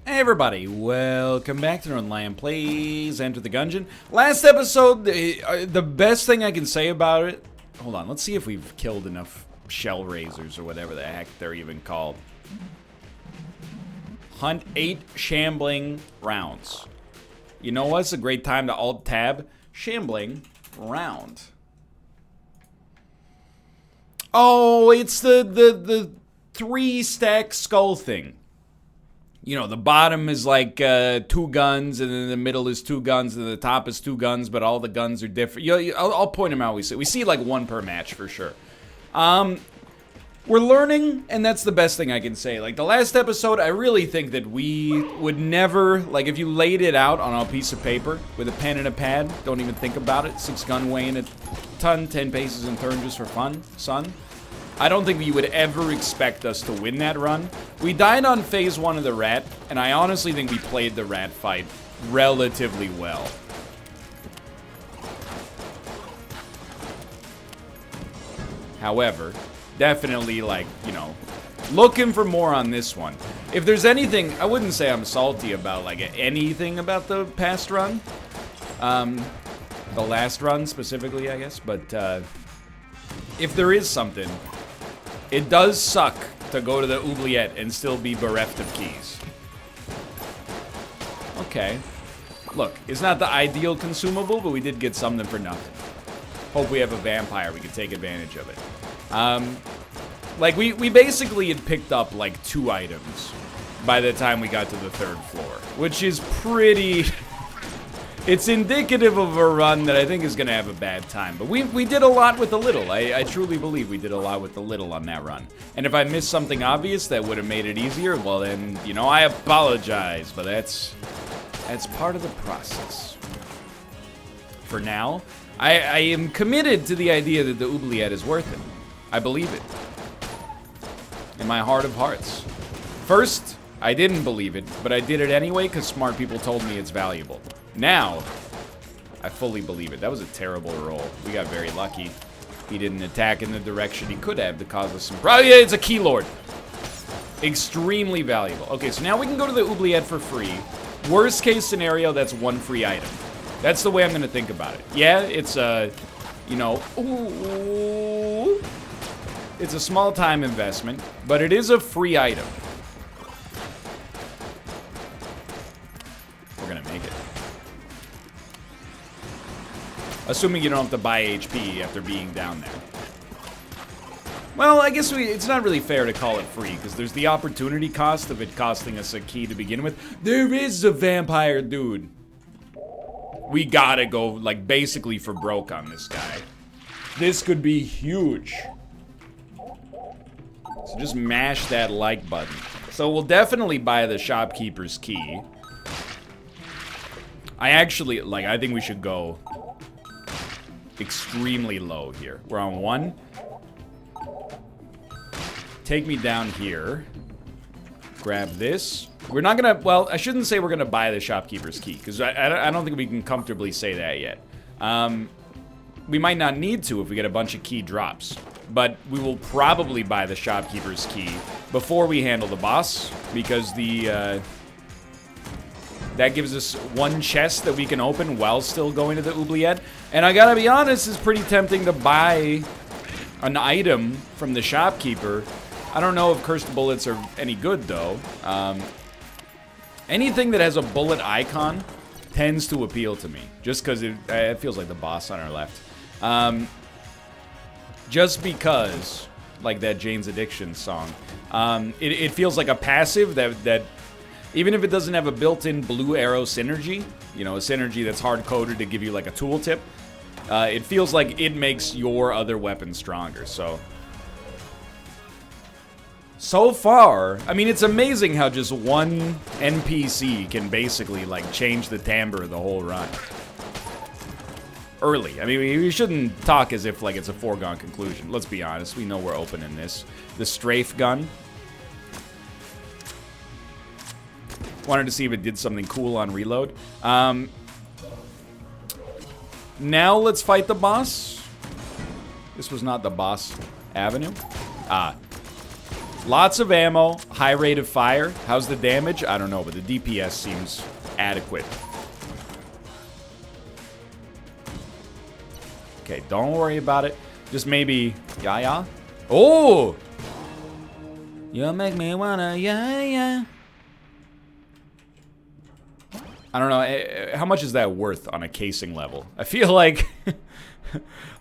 Hey everybody, welcome back to Lion Plays Enter the Gungeon. Last episode, the best thing I can say about it... Hold on, let's see if we've killed enough shell raisers or whatever the heck they're even called. Hunt 8 shambling rounds. You know what's a great time to alt-tab? Shambling round. Oh, it's the 3-stack skull thing. You know, the bottom is like 2 guns, and then the middle is 2 guns, and the top is 2 guns, but all the guns are different. I'll point them out. We see like 1 per match for sure. We're learning, and that's the best thing I can say. Like the last episode, I really think that we would never, like if you laid it out on a piece of paper with a pen and a pad, don't even think about it. 6 gun weighing a ton, 10 paces in turn just for fun, son. I don't think you would ever expect us to win that run. We died on phase 1 of the rat, and I honestly think we played the rat fight relatively well. However, definitely, like, you know, looking for more on this one. If there's anything, I wouldn't say I'm salty about, like, anything about the past run. The last run, specifically, I guess. But, if there is something... It does suck to go to the oubliette and still be bereft of keys. Okay. Look, it's not the ideal consumable, but we did get something for nothing. Hope we have a vampire. We can take advantage of it. Like, we basically had picked up, like, 2 items by the time we got to the 3rd floor, which is pretty... It's indicative of a run that I think is going to have a bad time. But we did a lot with the little. I truly believe we did a lot with the little on that run. And if I missed something obvious that would have made it easier, well then, you know, I apologize. But that's part of the process. For now, I am committed to the idea that the oubliette is worth it. I believe it. In my heart of hearts. First, I didn't believe it, but I did it anyway because smart people told me it's valuable. Now, I fully believe it. That was a terrible roll. We got very lucky. He didn't attack in the direction he could have to cause us some problems. Yeah, it's a keylord. Extremely valuable. Okay, so now we can go to the oubliette for free. Worst case scenario, that's 1 free item. That's the way I'm going to think about it. Yeah, it's a, you know, ooh, it's a small time investment, but it is a free item. We're going to make it. Assuming you don't have to buy HP after being down there. Well, I guess it's not really fair to call it free, because there's the opportunity cost of it costing us a key to begin with. There is a vampire dude. We gotta go, like, basically for broke on this guy. This could be huge. So just mash that like button. So we'll definitely buy the shopkeeper's key. I actually, like, I think we should go... extremely low here. We're on 1. Take me down here. Grab this. We're not gonna, well, I shouldn't say we're gonna buy the shopkeeper's key, because I don't think we can comfortably say that yet. We might not need to if we get a bunch of key drops, but we will probably buy the shopkeeper's key before we handle the boss, because the, that gives us 1 chest that we can open while still going to the oubliette. And I gotta be honest, it's pretty tempting to buy an item from the shopkeeper. I don't know if cursed bullets are any good, though. Anything that has a bullet icon tends to appeal to me, just because it feels like the boss on our left. Just because, like that Jane's Addiction song, it feels like a passive that even if it doesn't have a built-in blue arrow synergy, you know, a synergy that's hard-coded to give you like a tooltip, it feels like it makes your other weapon stronger, So far, I mean, it's amazing how just 1 NPC can basically, like, change the timbre of the whole run. Early. I mean, we shouldn't talk as if, like, it's a foregone conclusion. Let's be honest. We know we're opening this. The strafe gun. Wanted to see if it did something cool on reload. Now let's fight the boss. This was not the boss avenue. Lots of ammo, high rate of fire. How's the damage? I don't know, but the DPS seems adequate. Okay, don't worry about it. Just maybe, yeah. Oh! You make me wanna, yeah. I don't know, how much is that worth on a casing level? I feel like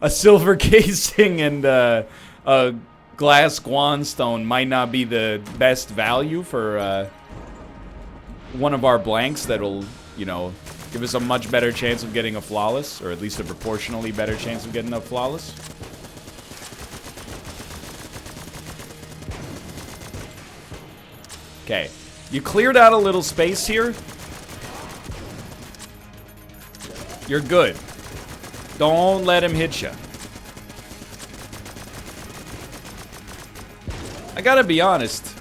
a silver casing and a glass guanstone might not be the best value for one of our blanks that'll, you know, give us a much better chance of getting a flawless, or at least a proportionally better chance of getting a flawless. Okay, you cleared out a little space here. You're good. Don't let him hit you. I gotta be honest.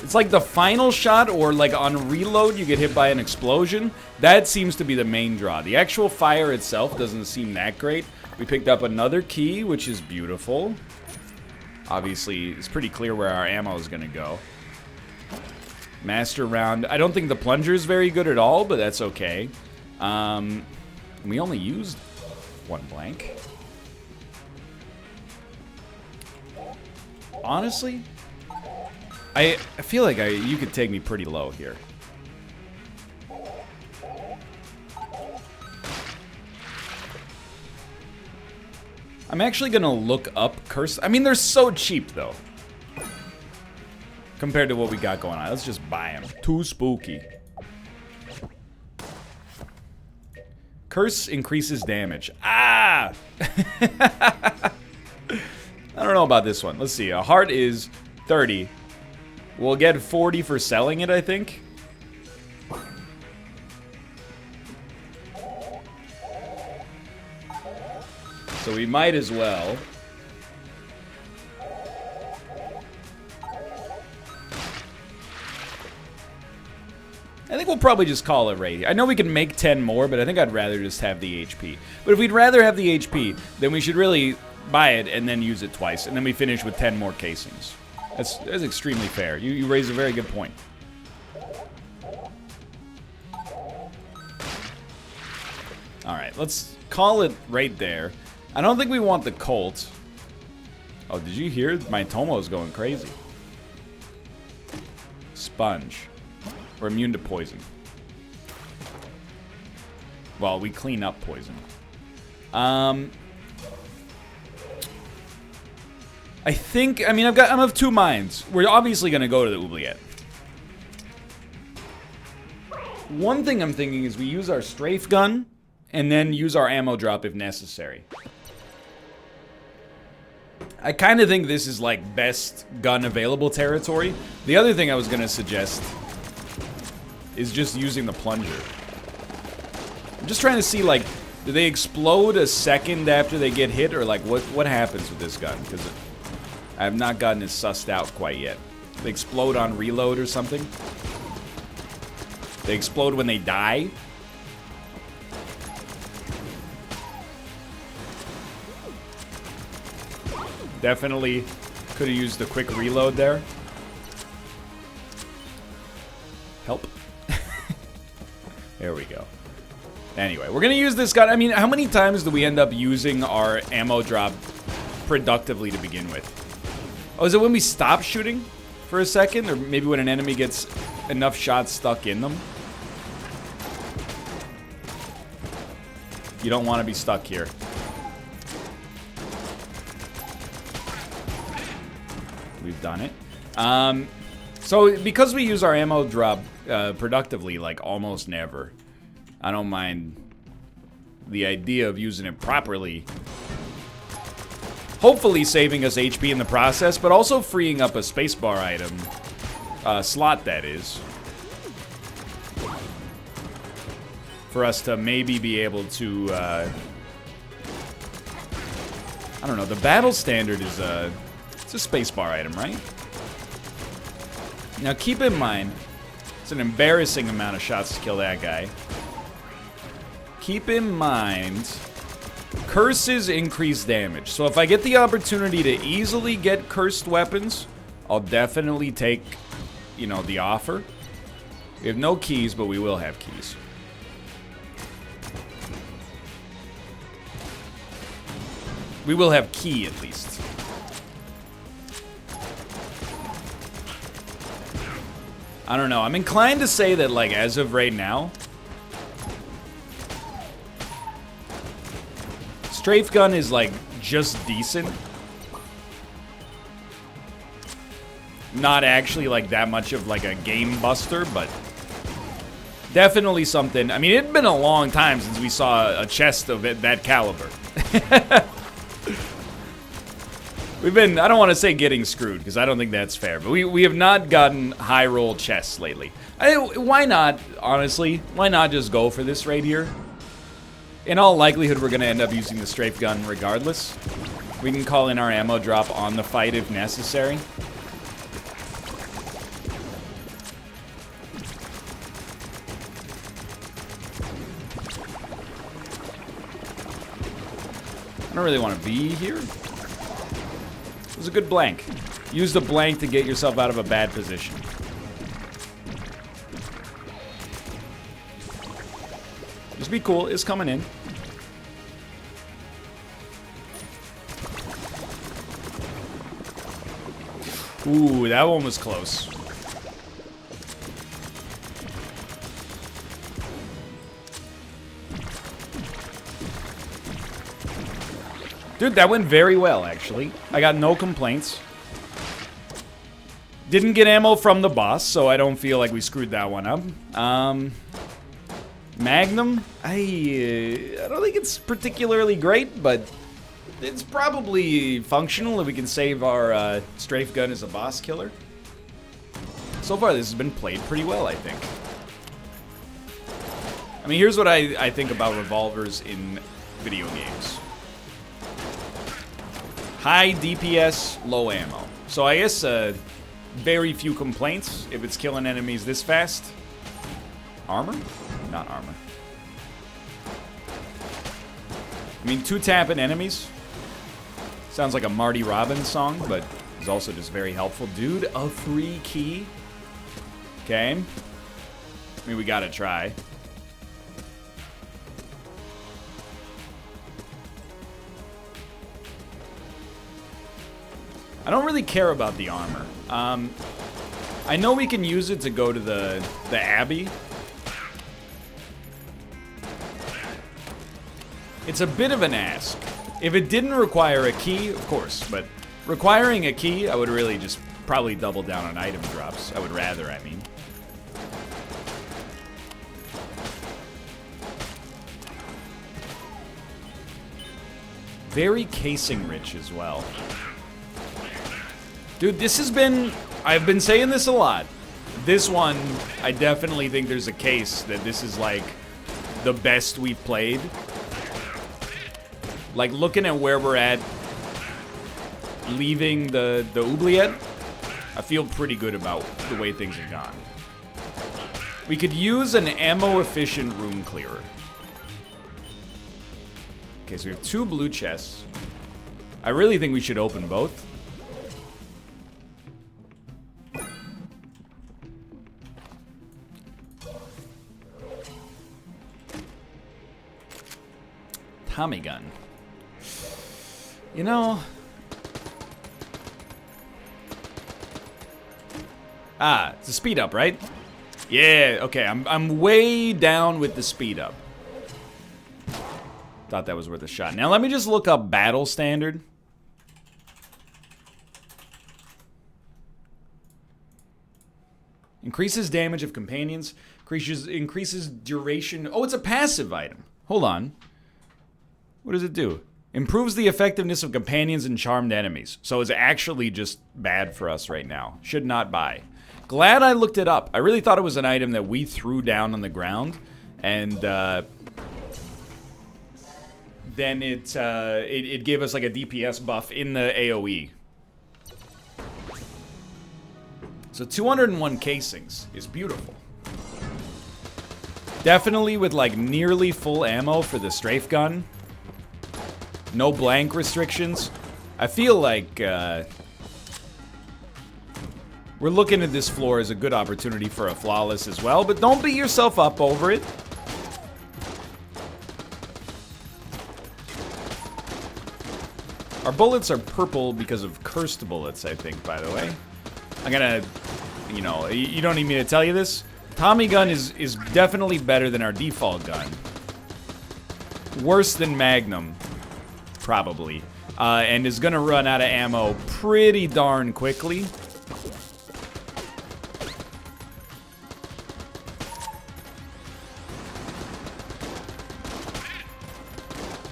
It's like the final shot, or like on reload you get hit by an explosion. That seems to be the main draw. The actual fire itself doesn't seem that great. We picked up another key, which is beautiful. Obviously, it's pretty clear where our ammo is gonna go. Master round. I don't think the plunger is very good at all, but that's okay. We only used one blank. Honestly, I feel like you could take me pretty low here. I'm actually gonna look up curse. I mean, they're so cheap though, compared to what we got going on. Let's just buy them. Too spooky. Curse increases damage. Ah! I don't know about this one. Let's see. A heart is 30. We'll get 40 for selling it, I think. So we might as well. I think we'll probably just call it right here. I know we can make 10 more, but I think I'd rather just have the HP. But if we'd rather have the HP, then we should really buy it and then use it twice. And then we finish with 10 more casings. That's extremely fair. You raise a very good point. Alright, let's call it right there. I don't think we want the Colt. Oh, did you hear? My Tomo's going crazy. Sponge. We're immune to poison. Well, we clean up poison. I think, I mean, I'm of two minds. We're obviously going to go to the oubliette. One thing I'm thinking is we use our strafe gun and then use our ammo drop if necessary. I kind of think this is like best gun available territory. The other thing I was going to suggest is just using the plunger. I'm just trying to see, like, do they explode a second after they get hit, or like what happens with this gun? Because I have not gotten it sussed out quite yet. They explode on reload or something? They explode when they die? Definitely could have used a quick reload there. Help. There we go. Anyway, we're gonna use this gun. I mean, how many times do we end up using our ammo drop productively to begin with? Oh, is it when we stop shooting for a second? Or maybe when an enemy gets enough shots stuck in them? You don't want to be stuck here. We've done it. So because we use our ammo drop productively, like almost never, I don't mind the idea of using it properly. Hopefully saving us HP in the process, but also freeing up a spacebar item slot, that is, for us to maybe be able to, I don't know, the battle standard is it's a spacebar item, right? Now keep in mind, it's an embarrassing amount of shots to kill that guy. Keep in mind, Curses increase damage. So if I get the opportunity to easily get cursed weapons, I'll definitely take, you know, the offer. We have no keys, but we will have keys. We will have key, at least. I don't know. I'm inclined to say that, like, as of right now, Strafe Gun is, like, just decent. Not actually, like, that much of, like, a game buster, but definitely something. I mean, it'd been a long time since we saw a chest of that caliber. We've been, I don't want to say getting screwed, because I don't think that's fair, but we have not gotten high roll chests lately. Why not, honestly? Why not just go for this right here? In all likelihood, we're going to end up using the Strafe Gun regardless. We can call in our ammo drop on the fight if necessary. I don't really want to be here. It was a good blank. Use the blank to get yourself out of a bad position. Just be cool. It's coming in. Ooh, that one was close. Dude, that went very well, actually. I got no complaints. Didn't get ammo from the boss, so I don't feel like we screwed that one up. Magnum? I don't think it's particularly great, but it's probably functional if we can save our Strafe Gun as a boss killer. So far, this has been played pretty well, I think. I mean, here's what I think about revolvers in video games. High DPS, low ammo. So I guess very few complaints if it's killing enemies this fast. Armor? Not armor. I mean, 2-tapping enemies. Sounds like a Marty Robbins song, but it's also just very helpful. Dude, a free key. Okay. I mean, we gotta try. I don't really care about the armor. I know we can use it to go to the Abbey. It's a bit of an ask. If it didn't require a key, of course, but requiring a key, I would really just probably double down on item drops. I would rather, I mean. Very casing rich as well. Dude, this has been... I've been saying this a lot. This one, I definitely think there's a case that this is, like, the best we've played. Like, looking at where we're at, leaving the oubliette, I feel pretty good about the way things have gone. We could use an ammo-efficient room clearer. Okay, so we have 2 blue chests. I really think we should open both. Tommy gun. You know... Ah, it's a speed up, right? Yeah, okay, I'm way down with the speed up. Thought that was worth a shot. Now let me just look up battle standard. Increases damage of companions. Increases duration. Oh, it's a passive item. Hold on. What does it do? Improves the effectiveness of companions and charmed enemies. So it's actually just bad for us right now. Should not buy. Glad I looked it up. I really thought it was an item that we threw down on the ground. And then it gave us like a DPS buff in the AoE. So 201 casings is beautiful. Definitely with like nearly full ammo for the strafe gun. No blank restrictions. I feel like we're looking at this floor as a good opportunity for a flawless as well, but don't beat yourself up over it. Our bullets are purple because of cursed bullets, I think, by the way. I'm gonna, you know, you don't need me to tell you this. Tommy gun is definitely better than our default gun. Worse than Magnum, probably. And is gonna run out of ammo pretty darn quickly.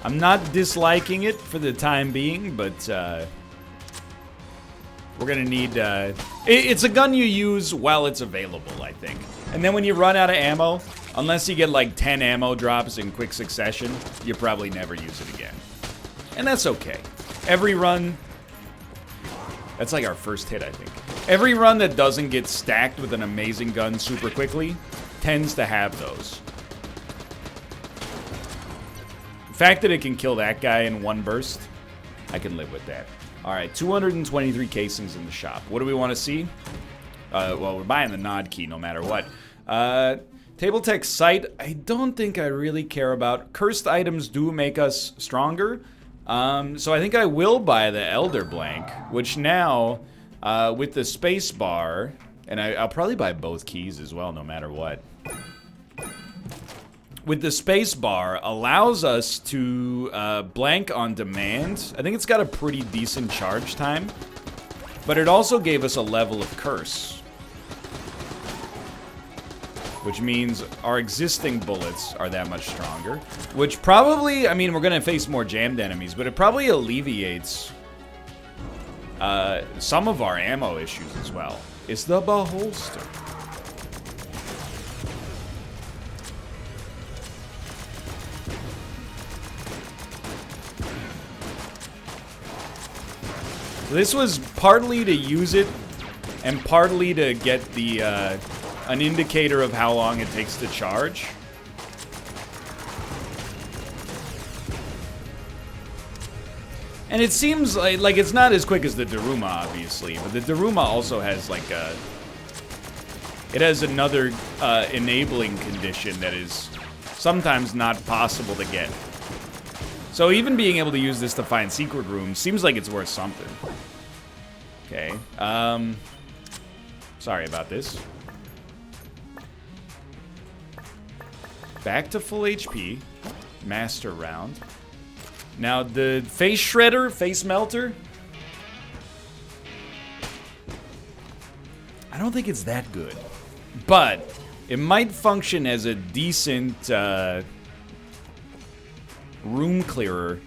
I'm not disliking it for the time being, but we're gonna need, it's a gun you use while it's available, I think. And then when you run out of ammo, unless you get like 10 ammo drops in quick succession, you probably never use it again. And that's okay. Every run, that's like our first hit, I think. Every run that doesn't get stacked with an amazing gun super quickly tends to have those. The fact that it can kill that guy in one burst, I can live with that. All right, 223 casings in the shop. What do we want to see? Well, we're buying the nod key no matter what. Table tech sight, I don't think I really care about. Cursed items do make us stronger. So I think I will buy the Elder Blank, which now, with the space bar, and I'll probably buy both keys as well no matter what. With the space bar, allows us to blank on demand. I think it's got a pretty decent charge time, but it also gave us a level of curse, which means our existing bullets are that much stronger, which probably, I mean, we're gonna face more jammed enemies, but it probably alleviates some of our ammo issues as well. It's the Beholster. This was partly to use it, and partly to get the, an indicator of how long it takes to charge. And it seems like it's not as quick as the Daruma, obviously, but the Daruma also has like a... It has another enabling condition that is sometimes not possible to get. So even being able to use this to find secret rooms seems like it's worth something. Okay, sorry about this. Back to full HP. Master round. Now the face shredder, face melter. I don't think it's that good. But it might function as a decent room clearer.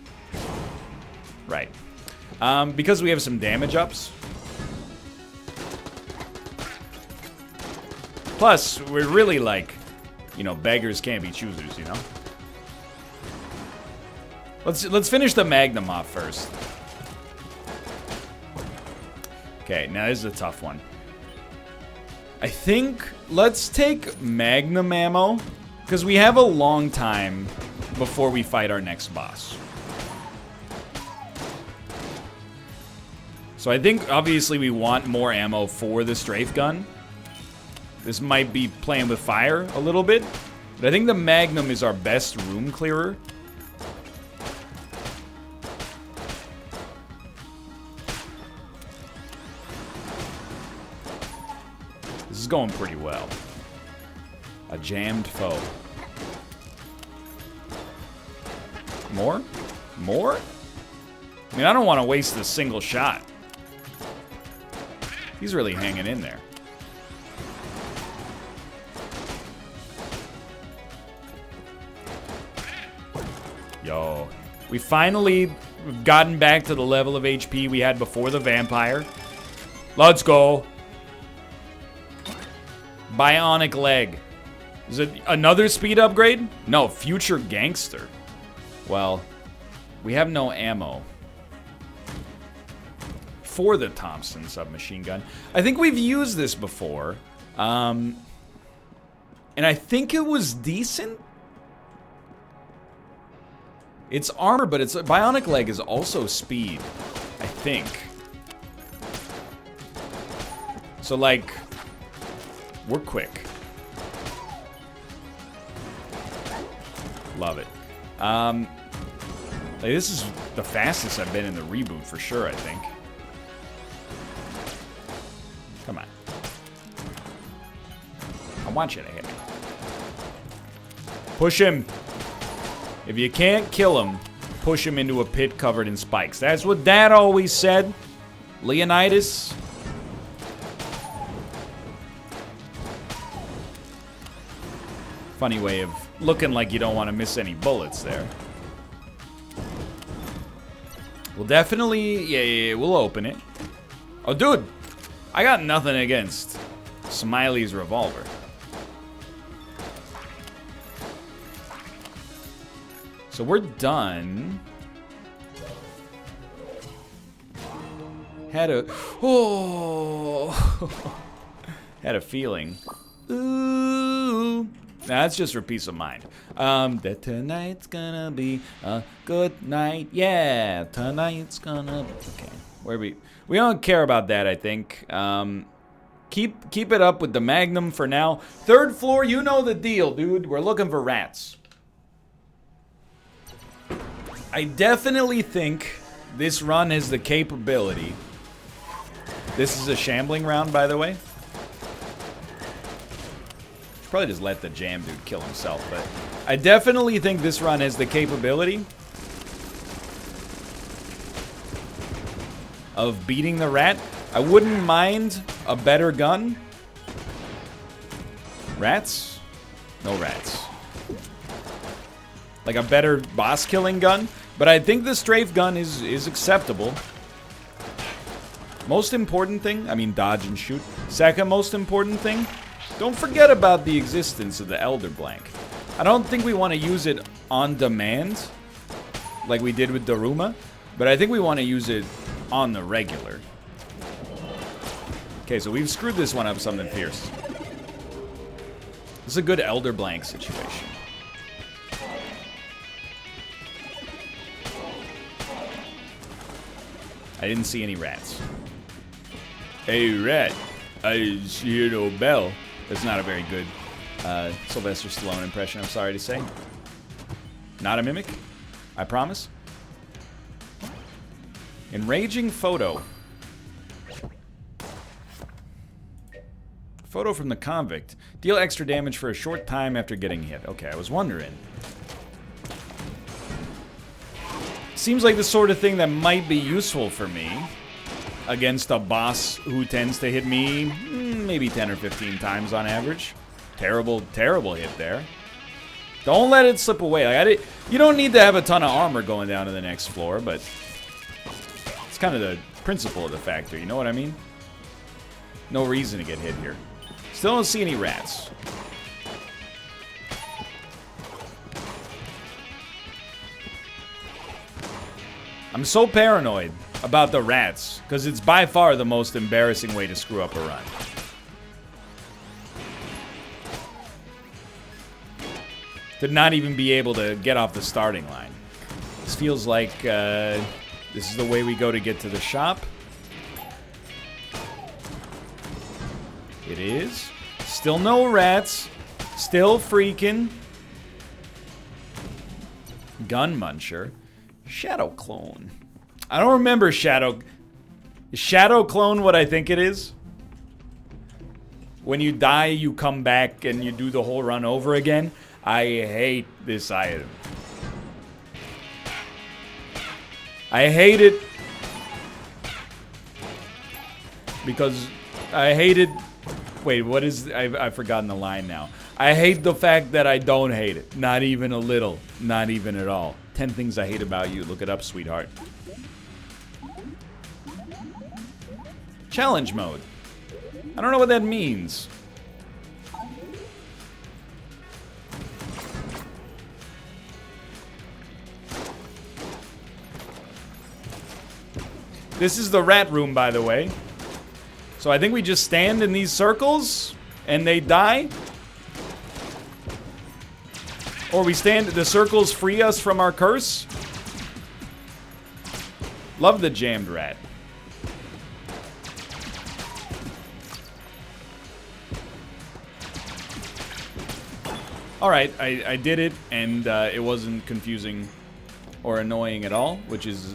Right. Because we have some damage ups. Plus, we're really like, you know, beggars can't be choosers, you know? Let's finish the Magnum off first. Okay, now this is a tough one. I think let's take Magnum ammo, because we have a long time before we fight our next boss. So I think, obviously, we want more ammo for the strafe gun. This might be playing with fire a little bit, but I think the Magnum is our best room clearer. This is going pretty well. A jammed foe. More? More? I mean, I don't want to waste a single shot. He's really hanging in there. Yo. We finally gotten back to the level of HP we had before the vampire. Let's go. Bionic leg. Is it another speed upgrade? No, future gangster. Well, we have no ammo for the Thompson submachine gun. I think we've used this before. And I think it was decent. It's armor, but its bionic leg is also speed, I think. So, like, we're quick. Love it. Like, this is the fastest I've been in the reboot for sure, I think. Come on. I want you to hit me. Push him. If you can't kill him, push him into a pit covered in spikes. That's what Dad always said. Leonidas. Funny way of looking like you don't want to miss any bullets there. We'll definitely, yeah, we'll open it. Oh, dude, I got nothing against Smiley's revolver. So we're done. Had a, had a feeling. Ooh. Nah, that's just for peace of mind. That tonight's gonna be a good night. Yeah, tonight's gonna be... Okay, we don't care about that, I think. Keep it up with the Magnum for now. Third floor, you know the deal, dude. We're looking for rats. I definitely think this run has the capability. This is a shambling round, by the way. Probably just let the jam dude kill himself, but I definitely think this run has the capability of beating the rat. I wouldn't mind a better gun. Rats? No rats. Like a better boss killing gun, but I think the strafe gun is acceptable. Most important thing, I mean dodge and shoot. Second most important thing, don't forget about the existence of the Elder Blank. I don't think we want to use it on demand, like we did with Daruma, but I think we want to use it on the regular. Okay, so we've screwed this one up something fierce. This is a good Elder Blank situation. I didn't see any rats. Hey, rat. I hear no bell. That's not a very good Sylvester Stallone impression, I'm sorry to say. Not a mimic, I promise. Enraging photo. Photo from the convict. Deal extra damage for a short time after getting hit. Okay, I was wondering. Seems like the sort of thing that might be useful for me against a boss who tends to hit me maybe 10 or 15 times on average. Terrible, terrible hit there. Don't let it slip away. Like you don't need to have a ton of armor going down to the next floor, but it's kind of the principle of the factor, you know what I mean? No reason to get hit here. Still don't see any rats. I'm so paranoid about the rats, because it's by far the most embarrassing way to screw up a run. To not even be able to get off the starting line. This feels like this is the way we go to get to the shop. It is. Still no rats. Still freaking. Gun Muncher. Shadow Clone. I don't remember Shadow. Is Shadow Clone what I think it is? When you die, you come back and you do the whole run over again. I hate this item. I hate it because I hated. Wait, what is? I've forgotten the line now. I hate the fact that I don't hate it. Not even a little. Not even at all. 10 things I hate about you. Look it up, sweetheart. Challenge mode. I don't know what that means. This is the rat room, by the way. So I think we just stand in these circles and they die. Or we stand, the circles free us from our curse. Love the jammed rat. Alright, I did it, and it wasn't confusing or annoying at all, which is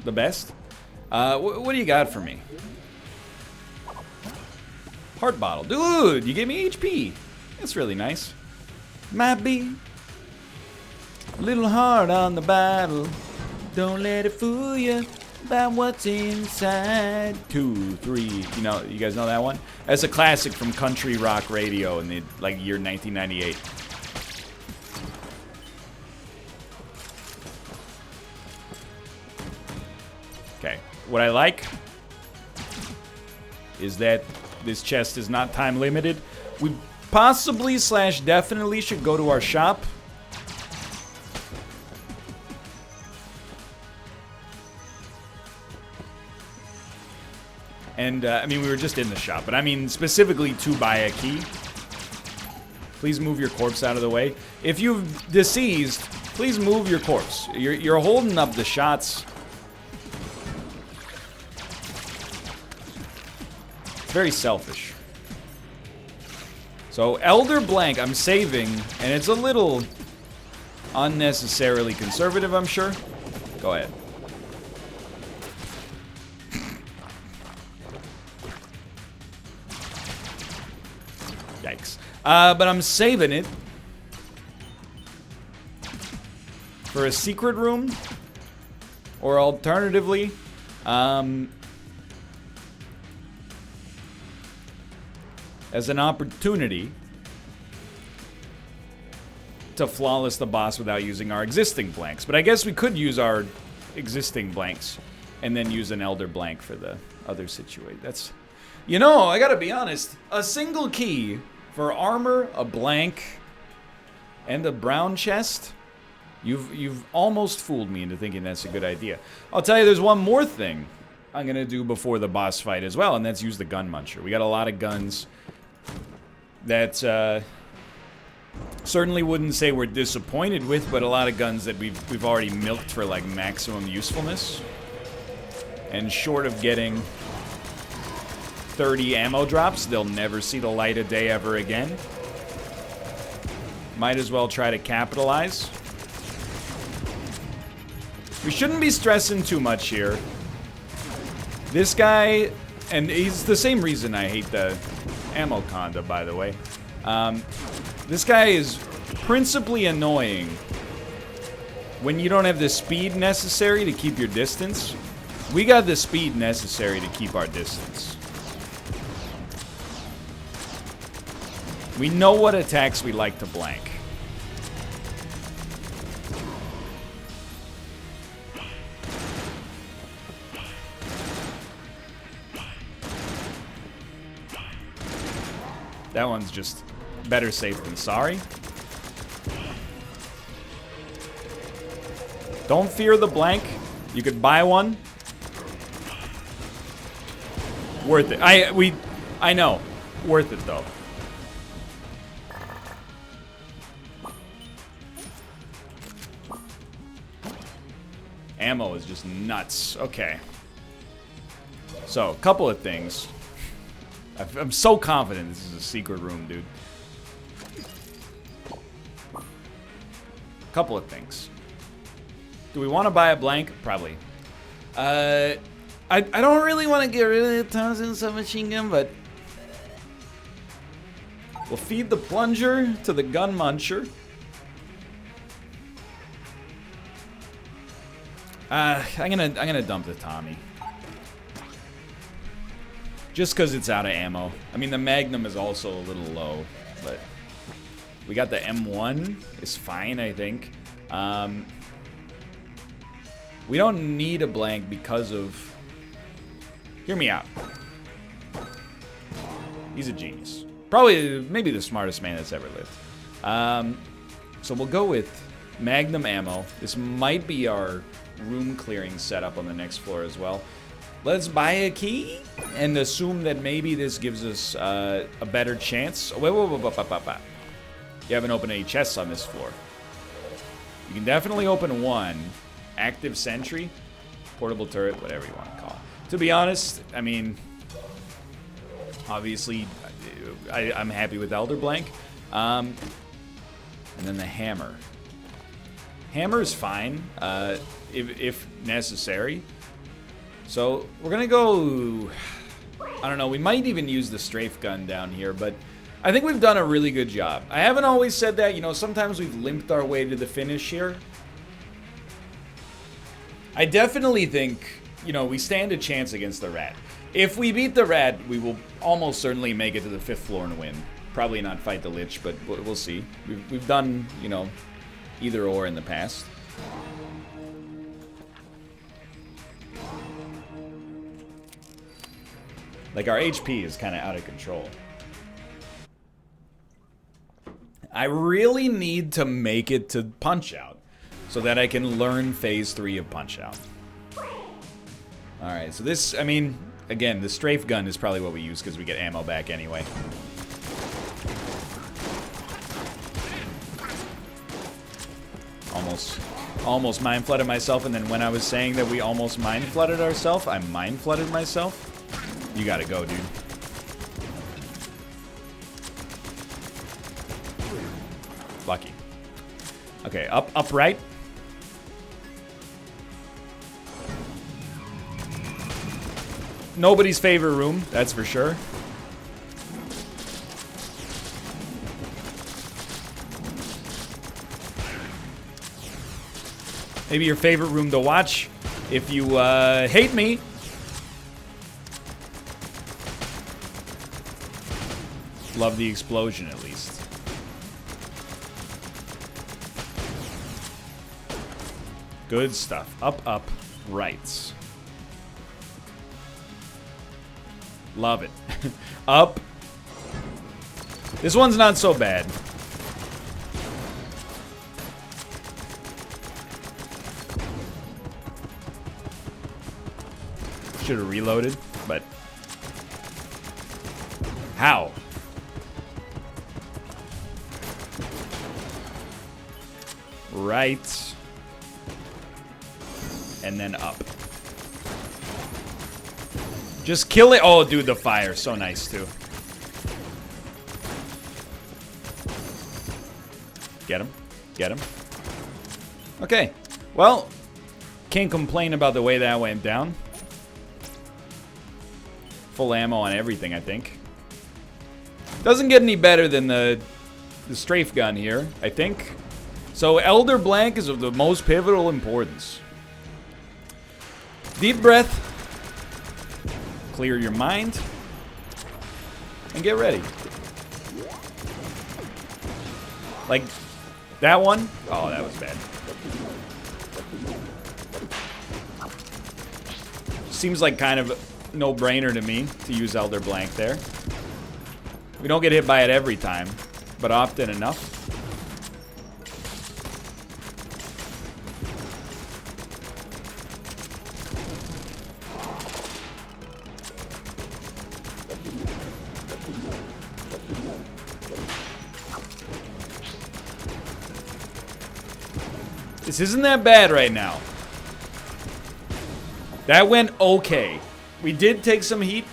the best. What do you got for me? Heart bottle. Dude, you gave me HP. That's really nice. Might be a little hard on the bottle. Don't let it fool you about what's inside. 2, 3. You know, you guys know that one? That's a classic from country rock radio in the year 1998. Okay. What I like is that this chest is not time limited. We possibly / definitely should go to our shop. And, I mean, we were just in the shop, but I mean specifically to buy a key. Please move your corpse out of the way. If you've deceased, please move your corpse. You're holding up the shots. It's very selfish. So, Elder Blank, I'm saving, and it's a little unnecessarily conservative, I'm sure. Go ahead. Yikes. But I'm saving it for a secret room, or alternatively, as an opportunity to flawless the boss without using our existing blanks. But I guess we could use our existing blanks and then use an Elder Blank for the other situation. That's, you know, I gotta be honest, a single key for armor, a blank, and a brown chest, you've almost fooled me into thinking that's a good idea. I'll tell you, there's one more thing I'm gonna do before the boss fight as well, and that's use the gun muncher. We got a lot of guns that certainly wouldn't say we're disappointed with, but a lot of guns that we've already milked for like maximum usefulness. And short of getting 30 ammo drops, they'll never see the light of day ever again. Might as well try to capitalize. We shouldn't be stressing too much here. This guy, and he's the same reason I hate the ammo conda, by the way. This guy is principally annoying when you don't have the speed necessary to keep your distance. We got the speed necessary to keep our distance. We know what attacks we like to blank. That one's just better safe than sorry. Don't fear the blank. You could buy one. Worth it. I know. Worth it though. Ammo is just nuts. Okay. So, a couple of things. I'm so confident this is a secret room, dude. Couple of things. Do we want to buy a blank? Probably. I don't really want to get rid of the Thompson submachine gun, but we'll feed the plunger to the gun muncher. I'm gonna dump the Tommy. Just because it's out of ammo. I mean, the Magnum is also a little low, but we got the M1. It's fine, I think. We don't need a blank because of... Hear me out. He's a genius. Probably, maybe the smartest man that's ever lived. So we'll go with Magnum ammo. This might be our room clearing setup on the next floor as well. Let's buy a key and assume that maybe this gives us a better chance. Wait. You haven't opened any chests on this floor. You can definitely open one. Active sentry. Portable turret, whatever you want to call it. To be honest, I mean, obviously, I'm happy with Elder Blank. And then the hammer. Hammer is fine, if necessary. So we're gonna go, I don't know, we might even use the strafe gun down here, but I think we've done a really good job. I haven't always said that, you know, sometimes we've limped our way to the finish here. I definitely think, you know, we stand a chance against the rat. If we beat the rat, we will almost certainly make it to the 5th floor and win. Probably not fight the Lich, but we'll see. We've done, you know, either or in the past. Like, our HP is kind of out of control. I really need to make it to Punch-Out so that I can learn Phase 3 of Punch-Out. Alright, so this, I mean, again, the strafe gun is probably what we use because we get ammo back anyway. Almost mind flooded myself, and then when I was saying that we almost mind flooded ourselves, I mind flooded myself. You gotta go, dude. Lucky. Okay, upright. Nobody's favorite room, that's for sure. Maybe your favorite room to watch if you hate me. Love the explosion, at least. Good stuff. Up, right. Love it. Up. This one's not so bad. Should have reloaded, but... How? Right. And then up. Just kill it. Oh, dude, the fire. So nice, too. Get him. Get him. Okay. Well, can't complain about the way that went down. Full ammo on everything, I think. Doesn't get any better than the strafe gun here, I think. So Elder Blank is of the most pivotal importance. Deep breath. Clear your mind. And get ready. Like, that one? Oh, that was bad. Seems like kind of no-brainer to me to use Elder Blank there. We don't get hit by it every time, but often enough. This isn't that bad right now. That went okay. We did take some heat.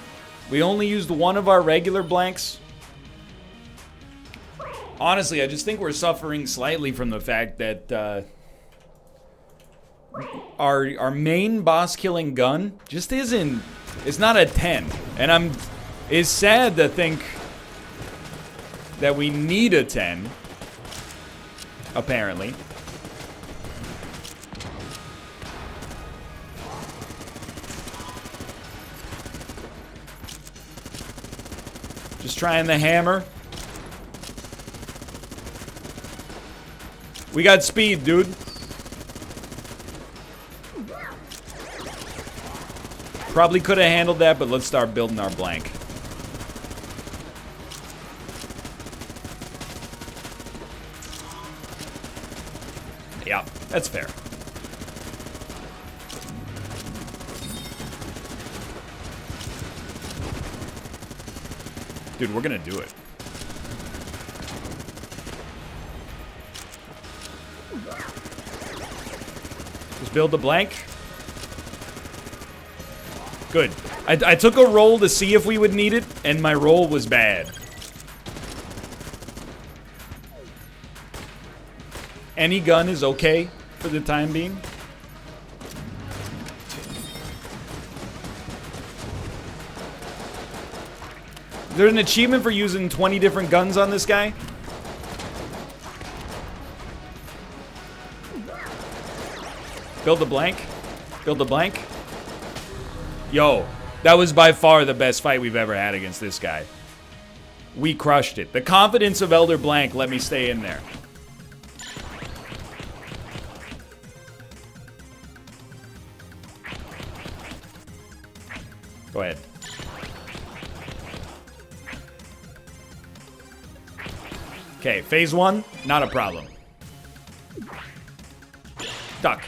We only used one of our regular blanks. Honestly, I just think we're suffering slightly from the fact that our main boss killing gun just isn't. It's not a 10, and it's sad to think that we need a 10. Apparently. Just trying the hammer. We got speed, dude. Probably could have handled that, but let's start building our blank. Yeah, that's fair. Dude, we're gonna do it. Just build the blank. Good. I took a roll to see if we would need it, and my roll was bad. Any gun is okay for the time being. Is there an achievement for using 20 different guns on this guy? Build a blank. Build a blank. Yo, that was by far the best fight we've ever had against this guy. We crushed it. The confidence of Elder Blank let me stay in there. Go ahead. Okay, phase 1, not a problem. Duck.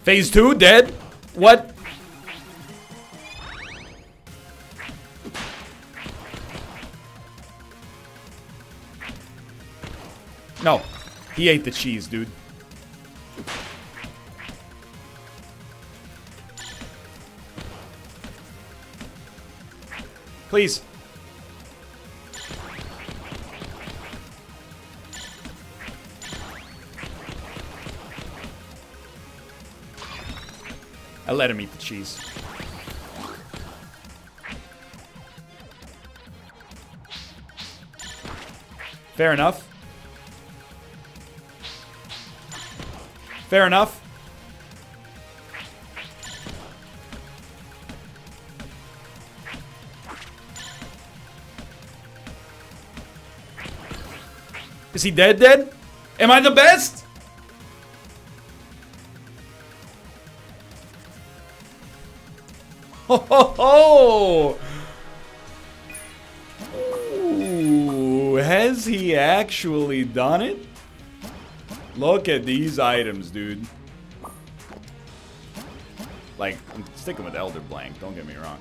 Phase 2, dead? What? No. He ate the cheese, dude. Please. I let him eat the cheese. Fair enough. Fair enough. Is he dead? Am I the best? Ho ho ho! Ooh, has he actually done it? Look at these items, dude. Like, I'm sticking with Elder Blank, don't get me wrong.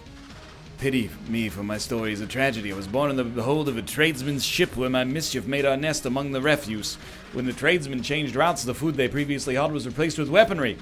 Pity me, for my story is a tragedy. I was born in the hold of a tradesman's ship where my mischief made our nest among the refuse. When the tradesmen changed routes, the food they previously held was replaced with weaponry.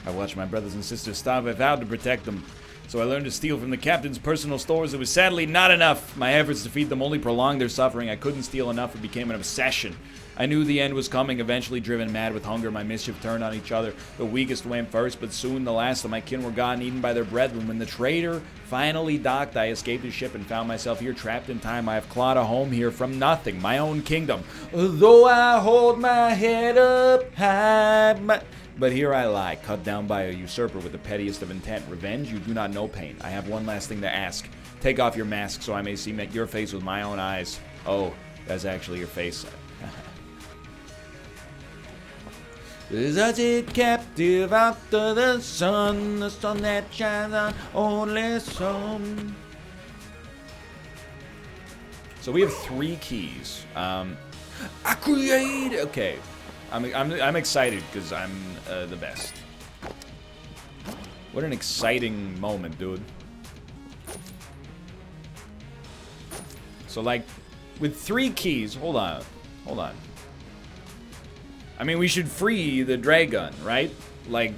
I watched my brothers and sisters starve. I vowed to protect them. So I learned to steal from the captain's personal stores. It was sadly not enough. My efforts to feed them only prolonged their suffering. I couldn't steal enough. It became an obsession. I knew the end was coming. Eventually, driven mad with hunger, my mischief turned on each other. The weakest went first, but soon the last of my kin were gone, eaten by their brethren. When the trader finally docked, I escaped his ship and found myself here, trapped in time. I have clawed a home here from nothing, my own kingdom. Though I hold my head up high, but here I lie, cut down by a usurper with the pettiest of intent. Revenge? You do not know pain. I have one last thing to ask. Take off your mask so I may see your face with my own eyes. Oh, that's actually your face. Is it captive after the sun that shines on only some. So we have 3 keys. I create. Okay, I'm excited because I'm the best. What an exciting moment, dude. So like, with 3 keys. Hold on. I mean, we should free the Dragon, right? Like...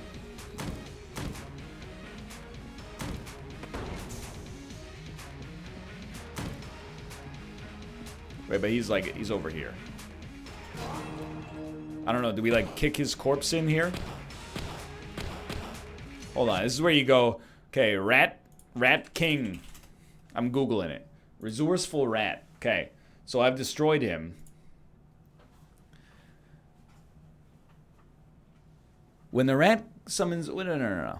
Wait, but he's over here. I don't know, do we, like, kick his corpse in here? Hold on, this is where you go... Okay, Rat King. I'm Googling it. Resourceful rat. Okay, so I've destroyed him. When the rat summons... No.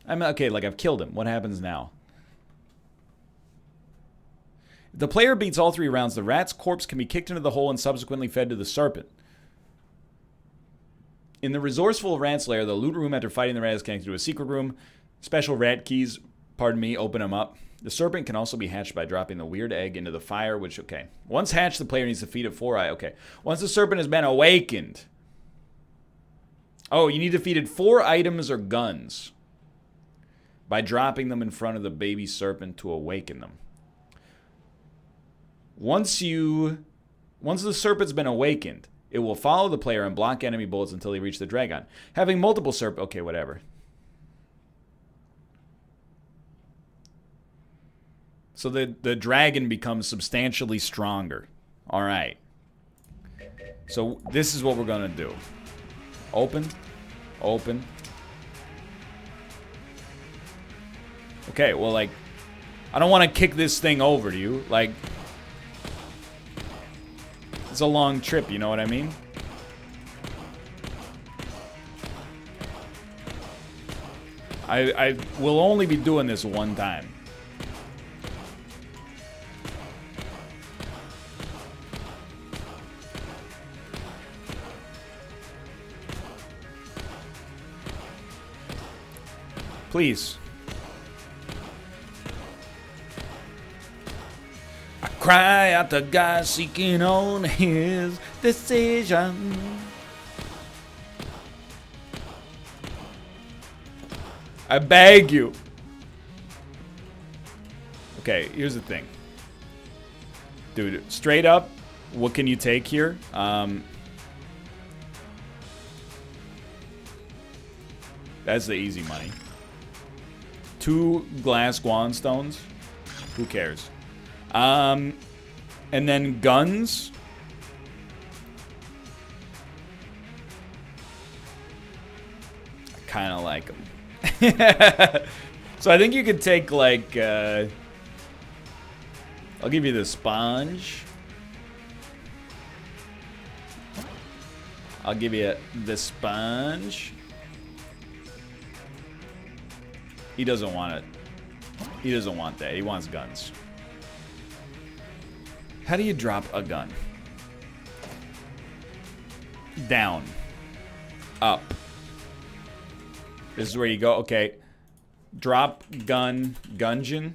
I'm okay, like I've killed him. What happens now? If the player beats all 3 rounds, the rat's corpse can be kicked into the hole and subsequently fed to the serpent. In the resourceful rat's lair, the loot room after fighting the rat is connected to a secret room. Special rat keys, pardon me, open them up. The serpent can also be hatched by dropping the weird egg into the fire, which, okay. Once hatched, the player needs to feed it 4 eye. Okay. Once the serpent has been awakened... Oh, you need to feed it 4 items or guns by dropping them in front of the baby serpent to awaken them. Once the serpent's been awakened, It will follow the player and block enemy bullets until they reach the Dragon. Having multiple serp... Okay, whatever. So the dragon becomes substantially stronger. All right. So this is what we're going to do. Open. Open. Okay, well, like, I don't want to kick this thing over to you. Like, it's a long trip, you know what I mean? I will only be doing this one time. Please. I cry out to God seeking on his decision. I beg you. Okay, here's the thing. Dude, straight up, what can you take here? That's the easy money. 2 glass guan stones. Who cares? And then guns. I kind of like them. So I think you could take like... I'll give you the sponge. I'll give you the sponge. He doesn't want it. He doesn't want that. He wants guns. How do you drop a gun? Down. Up. This is where you go. Okay. Drop gun. Gungeon.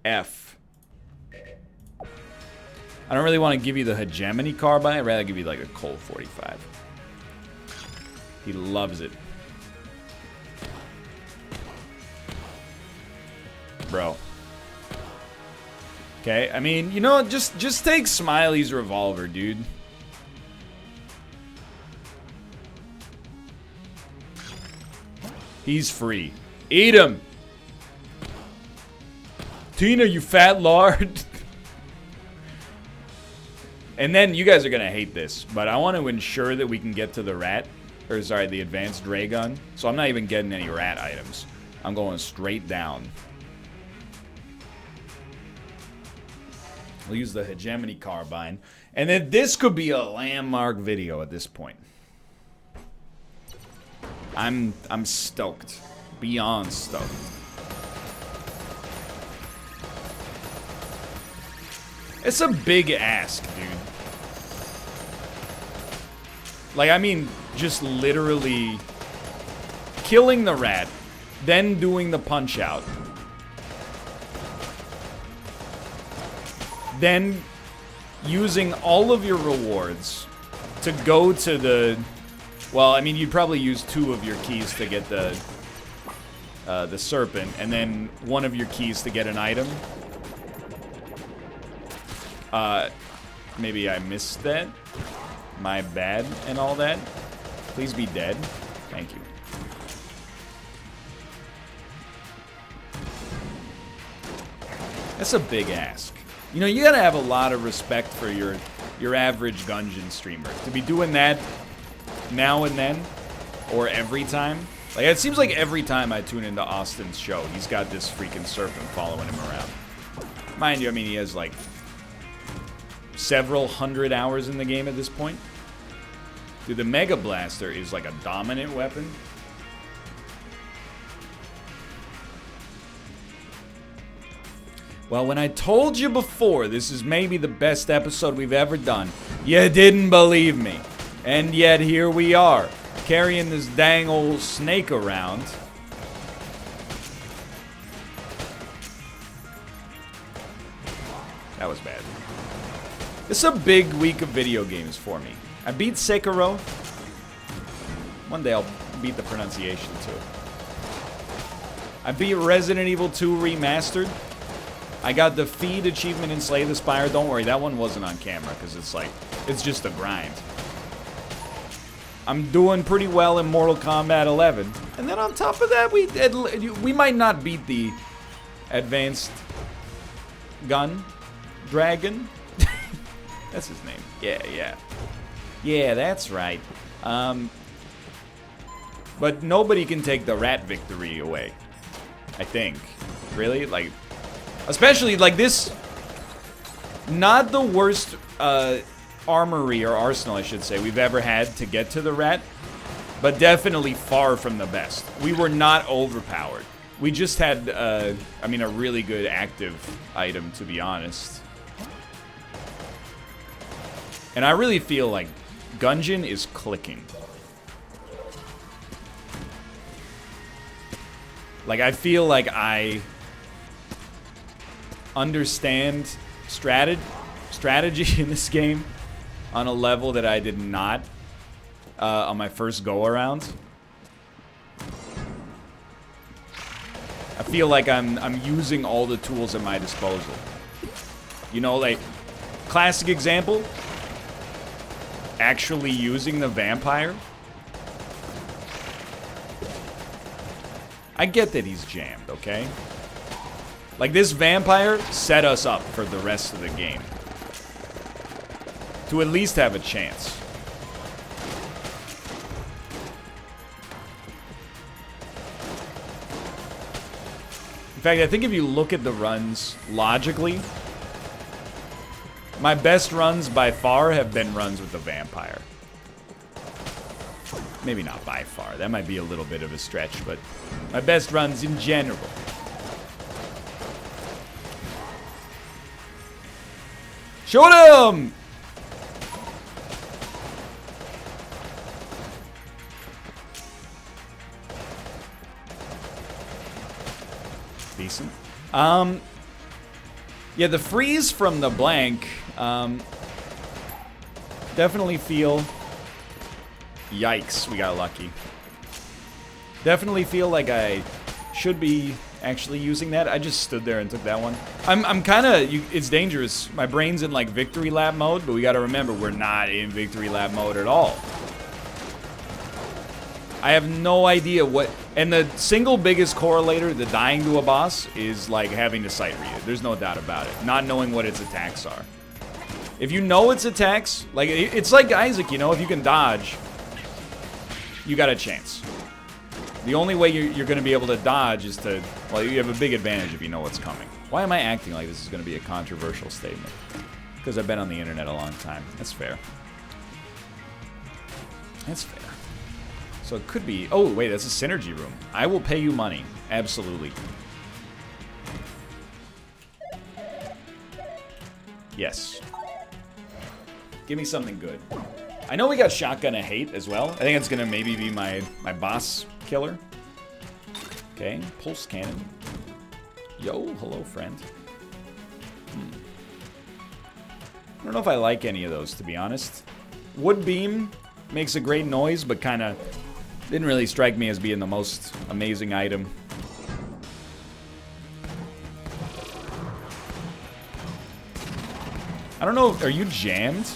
F. I don't really want to give you the hegemony carbine. I'd rather give you like a Colt 45. He loves it. Bro. Okay, I mean, you know, just take Smiley's revolver, dude. He's free. Eat him! Tina, you fat lard! And then, you guys are gonna hate this, but I want to ensure that we can get to the rat. Or, sorry, the advanced ray gun. So I'm not even getting any rat items. I'm going straight down. We'll use the hegemony carbine. And then this could be a landmark video at this point. I'm stoked. Beyond stoked. It's a big ask, dude. Like, I mean, just literally killing the rat, then doing the punch out. Then using all of your rewards to go to the... Well, I mean, you'd probably use 2 of your keys to get the serpent, and then 1 of your keys to get an item. Maybe I missed that. My bad and all that. Please be dead. Thank you. That's a big ask. You know, you gotta have a lot of respect for your average Gungeon streamer. To be doing that now and then, or every time. Like, it seems like every time I tune into Austin's show, he's got this freaking serpent following him around. Mind you, I mean, he has like several hundred hours in the game at this point. Dude, the Mega Blaster is like a dominant weapon. Well, when I told you before this is maybe the best episode we've ever done, you didn't believe me. And yet here we are, carrying this dang old snake around. That was bad. This is a big week of video games for me. I beat Sekiro. One day I'll beat the pronunciation too. I beat Resident Evil 2 Remastered. I got the feed achievement in Slay the Spire. Don't worry, that one wasn't on camera because it's like It's just a grind. I'm doing pretty well in Mortal Kombat 11. And then on top of that, we might not beat the advanced gun dragon. That's his name. Yeah. Yeah, that's right. But nobody can take the rat victory away. I think. Really? Like, especially like this. Not the worst armory or arsenal, I should say, we've ever had to get to the rat, but definitely far from the best. We were not overpowered. We just had, I mean, a really good active item, to be honest. And I really feel like Gungeon is clicking. Like, I feel like I understand strategy in this game on a level that I did not on my first go-around. I feel like I'm using all the tools at my disposal. You know, like, classic example, actually using the vampire. I get that he's jammed, okay? Like, this vampire set us up for the rest of the game. To at least have a chance. In fact, I think if you look at the runs logically, my best runs by far have been runs with the vampire. Maybe not by far. That might be a little bit of a stretch, but my best runs in general. Shoot him! Decent. Yeah, the freeze from the blank, definitely feel... Yikes, we got lucky. Definitely feel like I should be actually using that. I just stood there and took that one. I'm kind of... It's dangerous. My brain's in, like, victory lap mode, but we gotta remember, we're not in victory lap mode at all. I have no idea what... And the single biggest correlator to dying to a boss is, like, having to sight read it. There's no doubt about it. Not knowing what its attacks are. If you know its attacks... Like, it's like Isaac, you know? If you can dodge, you got a chance. The only way you're going to be able to dodge is to... Well, you have a big advantage if you know what's coming. Why am I acting like this is going to be a controversial statement? Because I've been on the internet a long time. That's fair. That's fair. So it could be... Oh, wait, that's a synergy room. I will pay you money. Absolutely. Yes. Give me something good. I know we got Shotgun of Hate as well. I think it's gonna maybe be my boss killer. Okay, Pulse Cannon. Yo, hello, friend. I don't know if I like any of those, to be honest. Wood Beam makes a great noise, but kind of didn't really strike me as being the most amazing item. I don't know, are you jammed?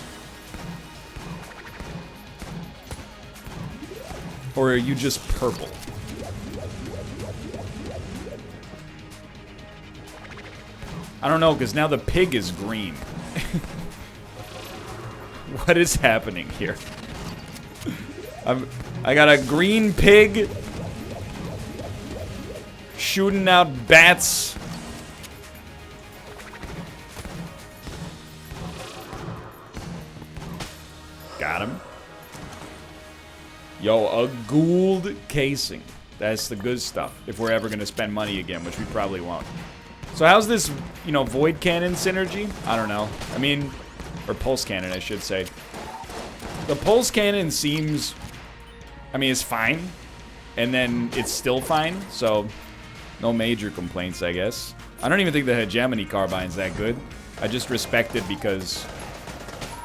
Or are you just purple? I don't know, because now the pig is green. What is happening here? I got a green pig shooting out bats. Got him. Yo, a Gould casing. That's the good stuff. If we're ever going to spend money again, which we probably won't. So how's this, you know, Void Cannon synergy? I don't know. I mean, or Pulse Cannon, I should say. The Pulse Cannon seems, I mean, it's fine. And then it's still fine. So, no major complaints, I guess. I don't even think the Hegemony Carbine's that good. I just respect it because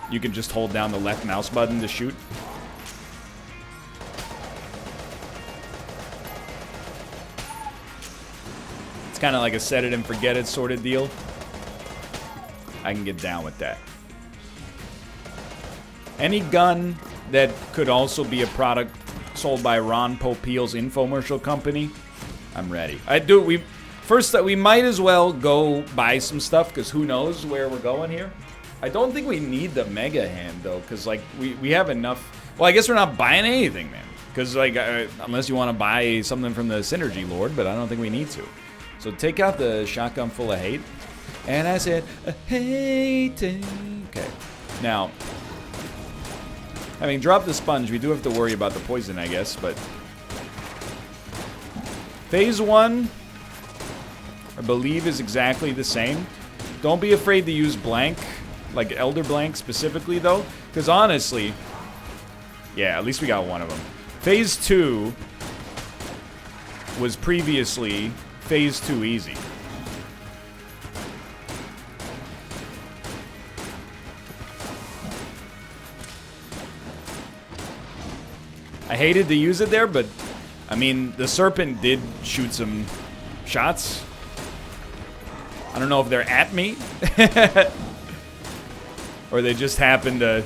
you can just hold down the left mouse button to shoot. It's kind of like a set it and forget it sort of deal. I can get down with that. Any gun that could also be a product sold by Ron Popeil's infomercial company, I'm ready. We might as well go buy some stuff, because who knows where we're going here. I don't think we need the Mega Hand, though, because, like, we have enough. Well, I guess we're not buying anything, man. Because, like, unless you want to buy something from the Synergy Lord, but I don't think we need to. So take out the shotgun full of hate. And I said, hate. Okay. Now, having dropped the sponge, we do have to worry about the poison, I guess, but phase 1, I believe, is exactly the same. Don't be afraid to use blank, like Elder Blank specifically, though, because honestly, yeah, at least we got one of them. Phase 2 was previously phase 2 easy. I hated to use it there, but I mean, the Serpent did shoot some shots. I don't know if they're at me or they just happen to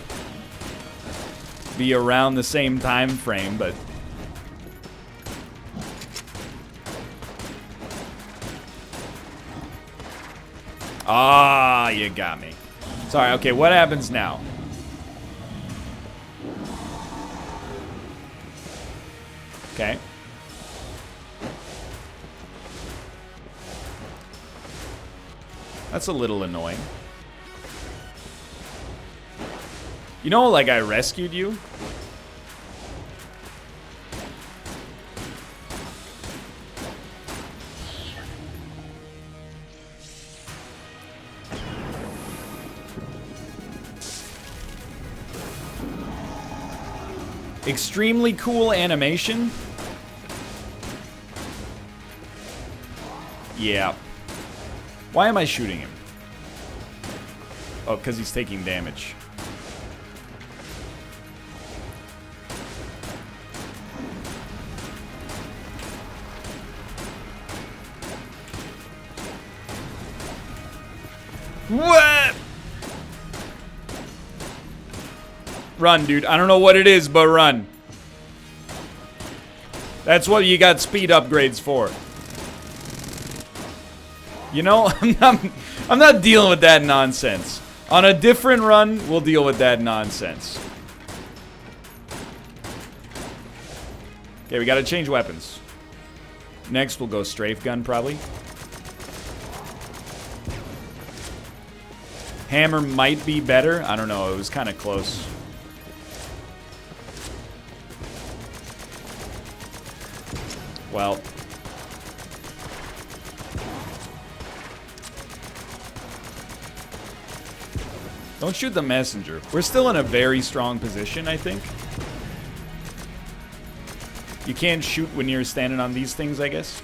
be around the same time frame, but ah, you got me. Sorry, okay, what happens now? Okay. That's a little annoying. You know, like, I rescued you? Extremely cool animation. Yeah. Why am I shooting him? Oh, because he's taking damage. What? Run, dude. I don't know what it is, but run. That's what you got speed upgrades for. You know, I'm not dealing with that nonsense. On a different run, we'll deal with that nonsense. Okay, we gotta change weapons. Next, we'll go strafe gun, probably. Hammer might be better. I don't know. It was kind of close. Well. Don't shoot the messenger. We're still in a very strong position, I think. You can't shoot when you're standing on these things, I guess.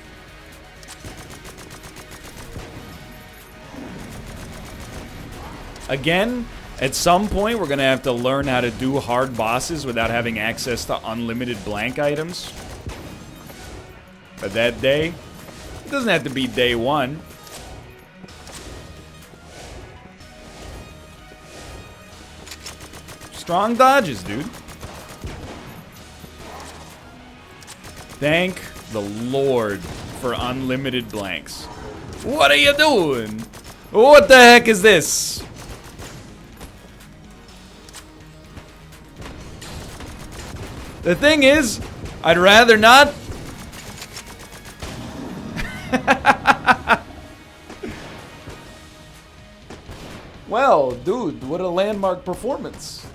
Again, at some point, we're going to have to learn how to do hard bosses without having access to unlimited blank items. But that day, it doesn't have to be day one. Strong dodges, dude. Thank the Lord for unlimited blanks. What are you doing? What the heck is this? The thing is, I'd rather not. Well, dude, what a landmark performance.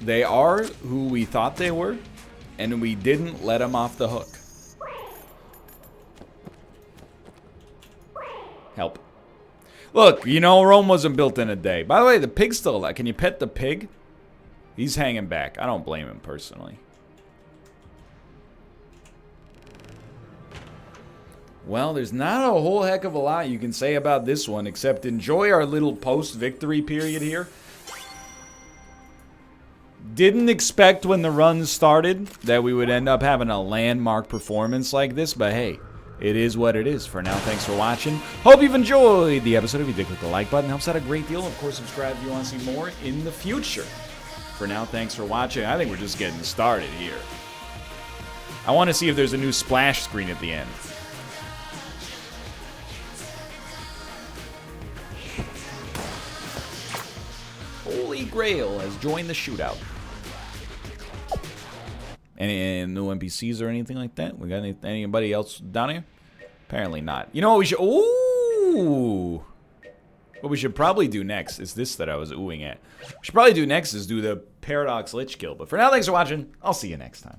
They are who we thought they were, and we didn't let them off the hook. Help. Look, you know, Rome wasn't built in a day. By the way, the pig's still alive. Can you pet the pig? He's hanging back. I don't blame him personally. Well, there's not a whole heck of a lot you can say about this one, except enjoy our little post-victory period here. Didn't expect when the run started that we would end up having a landmark performance like this, but hey, it is what it is. For now, thanks for watching. Hope you've enjoyed the episode. If you did, click the like button. Helps out a great deal. Of course, subscribe if you want to see more in the future. For now, thanks for watching. I think we're just getting started here. I want to see if there's a new splash screen at the end. Holy Grail has joined the shootout. Any new NPCs or anything like that? We got anybody else down here? Apparently not. You know what we should... Ooh! What we should probably do next is this that I was oohing at. What we should probably do next is do the Paradox Lich kill. But for now, thanks for watching. I'll see you next time.